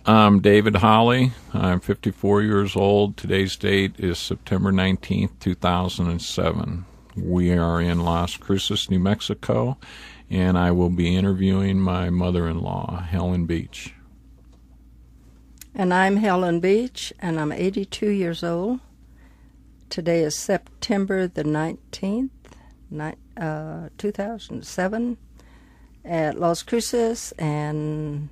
I'm David Holly. I'm 54 years old. Today's date is September 19th, 2007. We are in Las Cruces, New Mexico, and I will be interviewing my mother-in-law, Helen Beach. And I'm Helen Beach, and I'm 82 years old. Today is September the 19th, 2007, at Las Cruces, and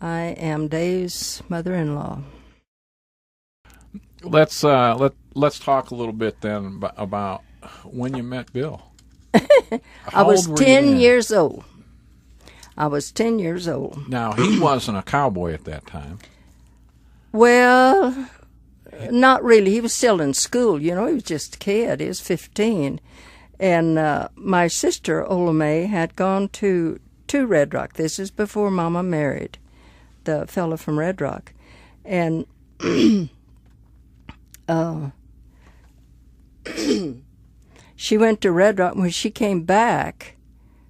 I am Dave's mother-in-law. Let's talk a little bit then about when you met Bill. I was 10 years old. Now, he wasn't a cowboy at that time. Well, not really. He was still in school. He was just a kid. He was 15. And my sister, Ola Mae, had gone to Red Rock. This is before Mama married the fellow from Red Rock. And she went to Red Rock. When she came back,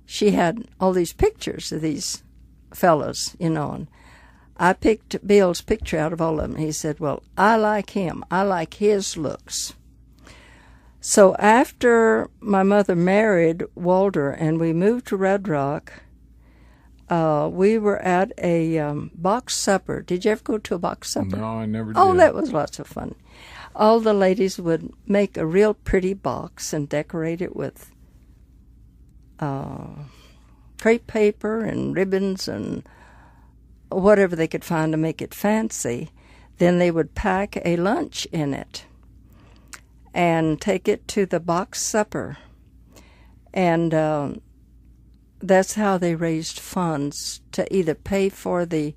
she had all these pictures of these fellows, and I picked Bill's picture out of all of them. He said, well, I like him. I like his looks. So after my mother married Walter and we moved to Red Rock, we were at a box supper. Did you ever go to a box supper? No, I never did. Oh, that was lots of fun. All the ladies would make a real pretty box and decorate it with crepe paper and ribbons and whatever they could find to make it fancy. Then they would pack a lunch in it and take it to the box supper. And that's how they raised funds to either pay for the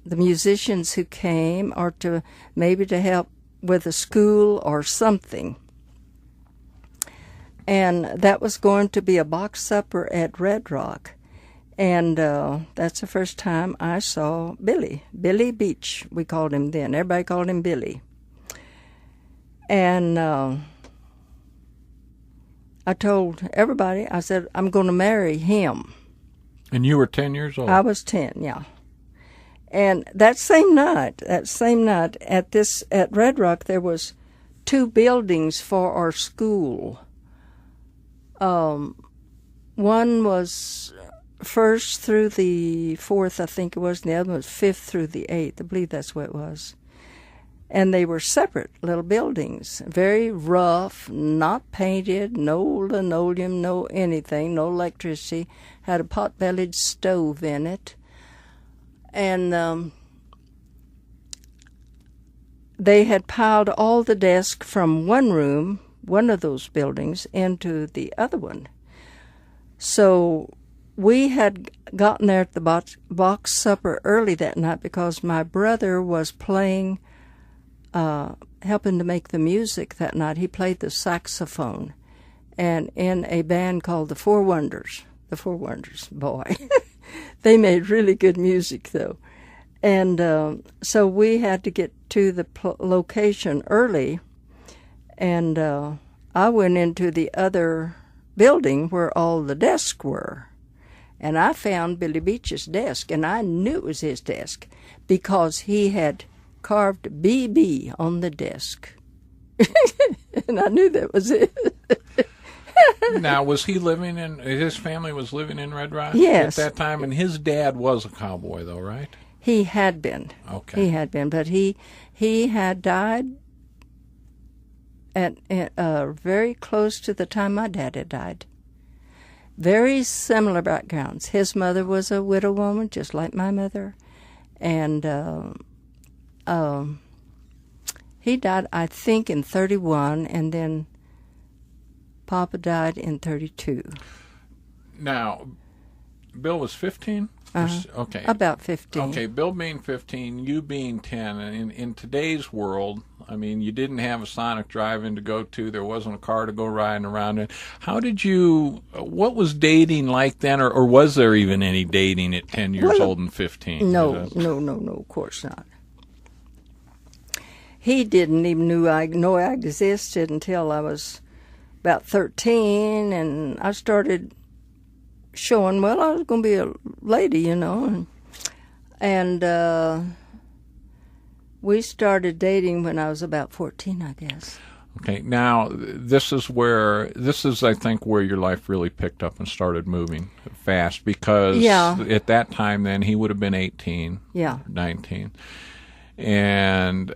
musicians who came, or to maybe to help with a school or something. And that was going to be a box supper at Red Rock. And that's the first time I saw Billy Beach, we called him then. Everybody called him Billy. And I told everybody, I said, I'm going to marry him. And you were 10 years old? I was 10, yeah. And that same night, at Red Rock, there was 2 buildings for our school. One was 1st through the 4th, I think it was, and the other one was 5th through the 8th. I believe that's what it was. And they were separate little buildings, very rough, not painted, no linoleum, no anything, no electricity, had a pot-bellied stove in it. And they had piled all the desks from one room, one of those buildings, into the other one. So we had gotten there at the box supper early that night because my brother was playing, helping to make the music that night. He played the saxophone, and in a band called the Four Wonders. The Four Wonders, boy. They made really good music, though. And so we had to get to the location early, and I went into the other building where all the desks were. And I found Billy Beach's desk, and I knew it was his desk because he had carved BB on the desk. And I knew that was it. Now, was he his family was living in Red Rock yes. at that time? And his dad was a cowboy, though, right? He had been. Okay. He had been, but he had died at very close to the time my dad had died. Very similar backgrounds. His mother was a widow woman, just like my mother. And he died, I think, in 31, and then Papa died in 32. Now, Bill was 15? Okay. About 15. Okay, Bill being 15, you being 10, and in today's world, I mean, you didn't have a Sonic drive-in to go to. There wasn't a car to go riding around in. What was dating like then, or was there even any dating at 10 years old and 15? No, of course not. He didn't even know I existed until I was about 13, and I started showing, well, I was going to be a lady, And we started dating when I was about 14, I guess. Okay, now this is, I think, where your life really picked up and started moving fast, because at that time then he would have been 18, 19. And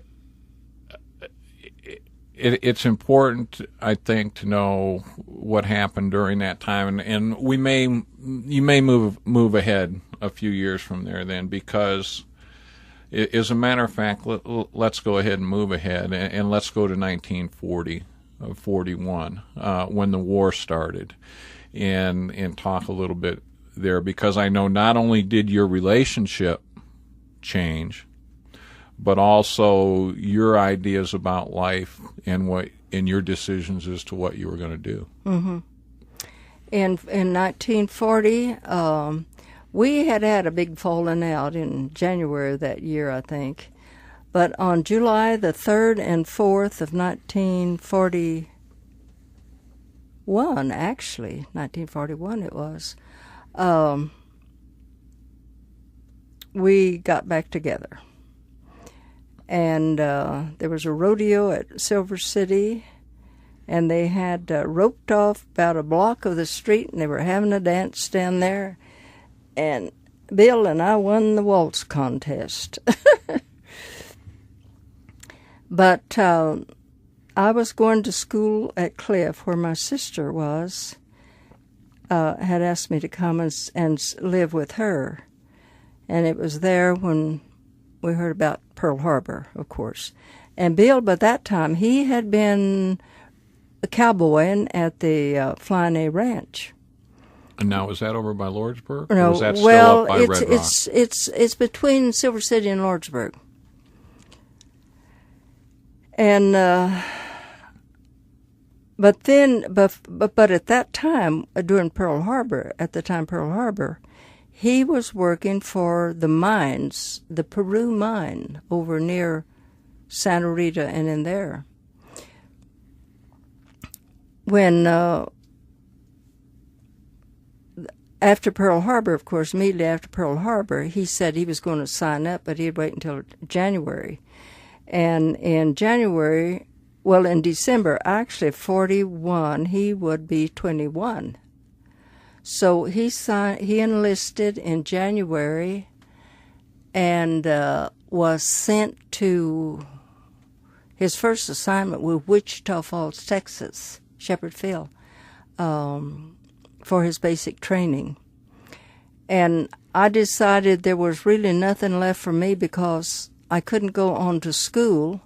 it's important, I think, to know what happened during that time, and you may move ahead a few years from there then, because as a matter of fact, let's go ahead and move ahead, and let's go to 1940, 41, when the war started, and talk a little bit there, because I know not only did your relationship change, but also your ideas about life and your decisions as to what you were going to do. Mm-hmm. In 1940, we had a big falling out in January of that year, I think. But on July the 3rd and 4th of 1941, actually, 1941 it was, we got back together. And there was a rodeo at Silver City, and they had roped off about a block of the street, and they were having a dance down there. And Bill and I won the waltz contest. But I was going to school at Cliff, where my sister was, had asked me to come and live with her. And it was there when we heard about Pearl Harbor, of course. And Bill, by that time, he had been cowboying at the Flying A Ranch. And now, was that over by Lordsburg? No, or was that still up by Red Rock? It's between Silver City and Lordsburg. And but at that time, during Pearl Harbor, he was working for the mines, the Peru mine over near Santa Rita and in there. When after Pearl Harbor, of course, immediately after Pearl Harbor, he said he was going to sign up, but he'd wait until January. And in December, actually 41, he would be 21. So he enlisted in January and was sent to his first assignment with Wichita Falls, Texas, Shepherd Field, for his basic training. And I decided there was really nothing left for me because I couldn't go on to school,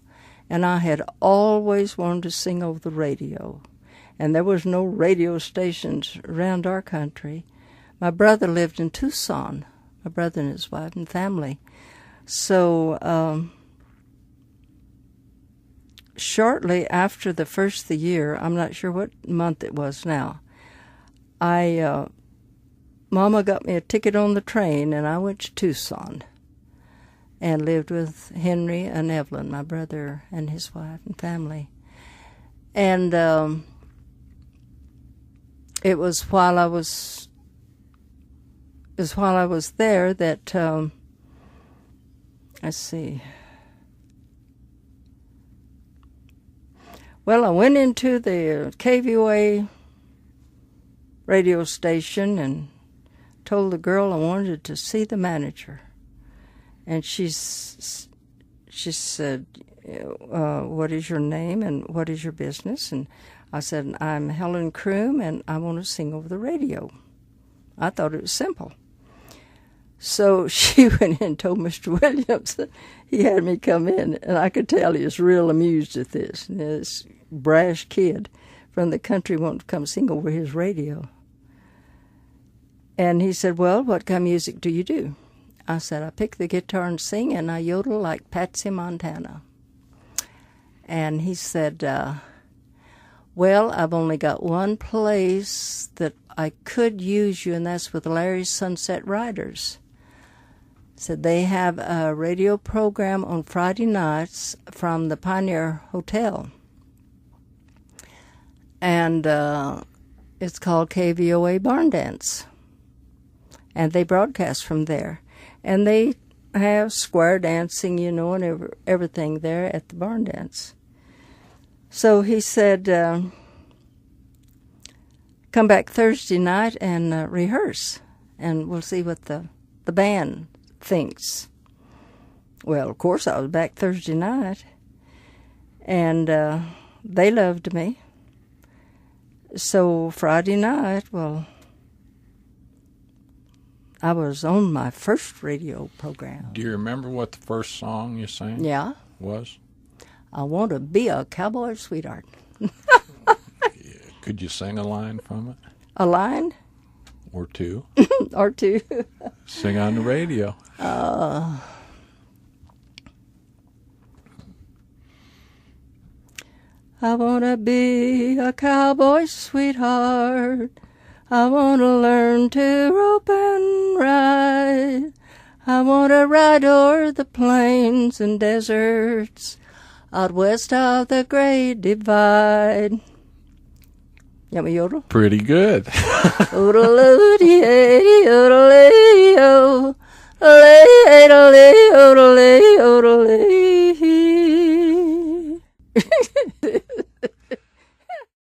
and I had always wanted to sing over the radio. And there was no radio stations around our country. My brother lived in Tucson, my brother and his wife and family. So shortly after the first of the year, I'm not sure what month it was now, Mama got me a ticket on the train, and I went to Tucson and lived with Henry and Evelyn, my brother and his wife and family. And it was while I was there that let's see. Well, I went into the KVOA radio station and told the girl I wanted to see the manager, and she said, "What is your name and what is your business?" And I said, "I'm Helen Kroom, and I want to sing over the radio." I thought it was simple. So she went in and told Mr. Williams that he had me come in, and I could tell he was real amused at this. And this brash kid from the country wanted to come sing over his radio. And he said, "Well, what kind of music do you do?" I said, "I pick the guitar and sing, and I yodel like Patsy Montana." And he said, "Well, I've only got one place that I could use you, and that's with Larry's Sunset Riders." Said they have a radio program on Friday nights from the Pioneer Hotel. And it's called KVOA Barn Dance. And they broadcast from there. And they have square dancing, and everything there at the barn dance. So he said, come back Thursday night and rehearse, and we'll see what the band thinks. Well, of course, I was back Thursday night, and they loved me. So Friday night, well, I was on my first radio program. Do you remember what the first song you sang was? I want to be a cowboy sweetheart. Could you sing a line from it? A line? Or two? Or two. Sing on the radio. I want to be a cowboy sweetheart. I want to learn to rope and ride. I want to ride o'er the plains and deserts out west of the Great Divide. You want me yodel? Pretty good. Oodle-oo-dee-ay, oodle-ay-o, oodle-ay-oodle-ay, oodle-ay-oodle-ay.